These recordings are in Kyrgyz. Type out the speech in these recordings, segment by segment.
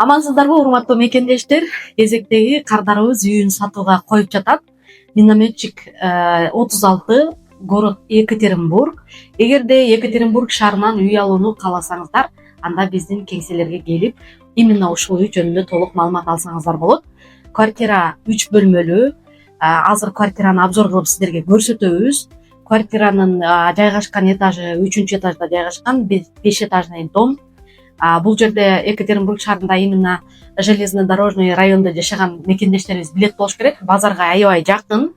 Амансыздарбы, урматтуу мекендештер? Кезектеги кардарыбыз үйүн сатууга коюп жатат. Минометчик 36, город Екатеринбург. Эгерде Екатеринбург шаарынан үй алууну кааласаңыздар, анда биздин кеңселерге келип, именно ушул үй жөнүндө толук маалымат алсаңыздар болот. Квартира 3 бөлмөлүү. Азыр квартираны обзор кылып сиздерге көрсөтөбүз. Квартиранын жайгашкан этажы 3-этажда жайгашкан, 5-этажный дом. Бул жерде Екатеринбург шаарында именно железнодорожный районда жашаган мекендештерибиз билет болуш керек. Базарга аябай жакын.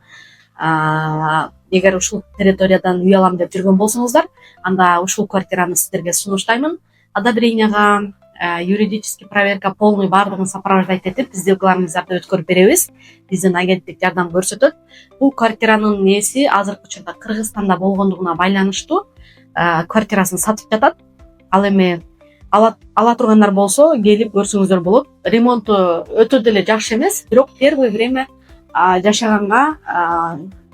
Эгер ушул территориядан үй алам деп жүргөн болсоңуздар, анда ушул квартираны сиздерге сунуштаймын. Одобренияга, юридический проверка полный баардыгын сопровождать этип, сделкаларыңыздарды өткөрүп беребиз. Биздин агенттик жардам көрсөтөт. Бул квартиранын ээси азыркы учурда Кыргызстанда болгондугуна байланыштуу квартирасын сатып жатат. Ал эми ала тургандар болсо келип көрсөңүздөр болот. Ремонту өтө деле жакшы эмес, бирок первое время жашаганга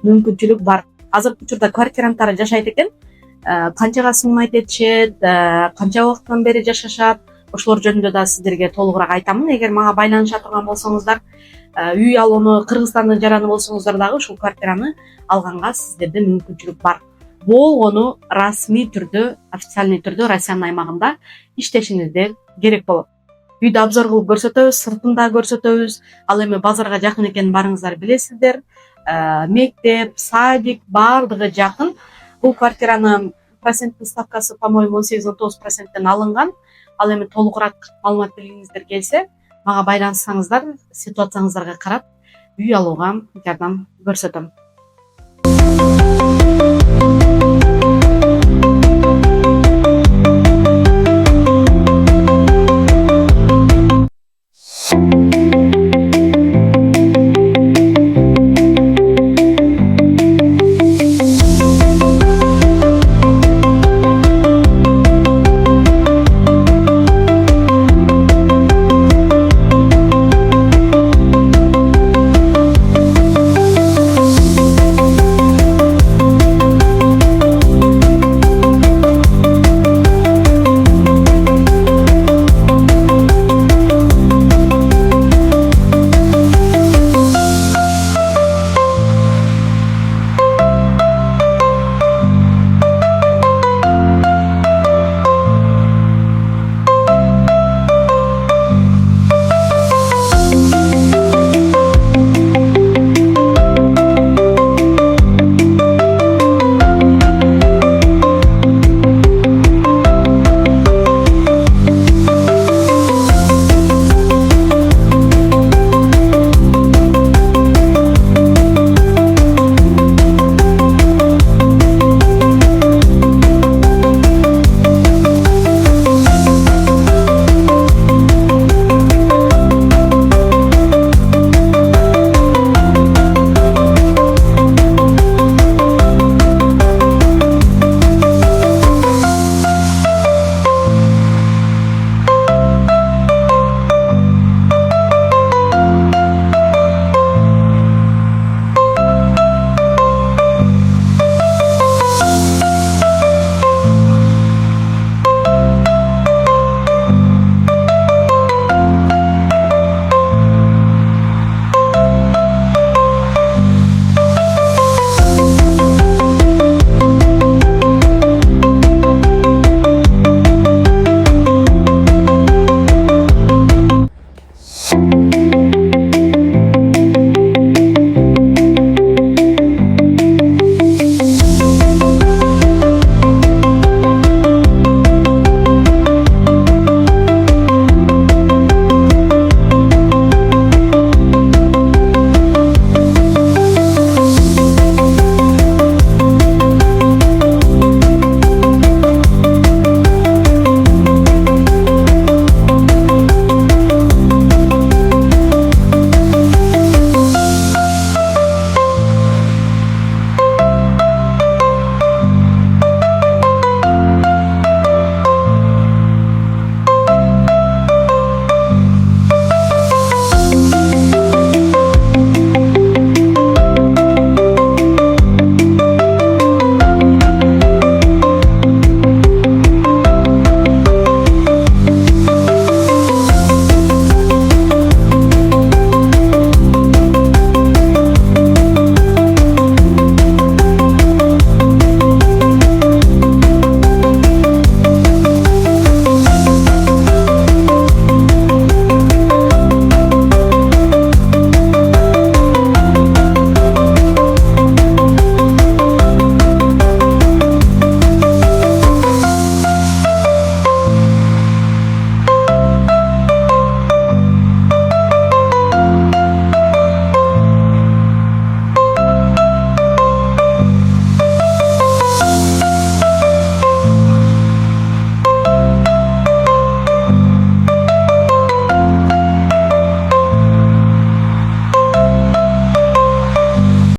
мүмкүнчүлүк бар. Азыркы учурда квартирантары жашайт экен. Канчага сунмайт этишет, канча убакыттан бери жашашат, ошолор жөнүндө да сиздерге толугураак айтамын. Эгер мага байланыша турган болсоңуздар, үй алууну Кыргызстандын жараны болсоңуздар дагы ушул квартираны алганга сиздерде мүмкүнчүлүк бар. Болгону расмий түрдө, официальный түрдө Россиянын аймагында иштешиңизде керек болот. Үйдү обзор кылып көрсөтөбүз, сыртын да көрсөтөбүз. Ал эми базарга жакын экенин баарыңыздар билесиздер. Мектеп, садик баардыгы жакын. Бул квартиранын проценттин ставкасы, по-моему, 18-19% алынган. Ал эми толугураак маалымат билгиңиздер келсе, мага байланышсаңыздар, ситуацияңыздарга карап үй алууга жардам көрсөтөм.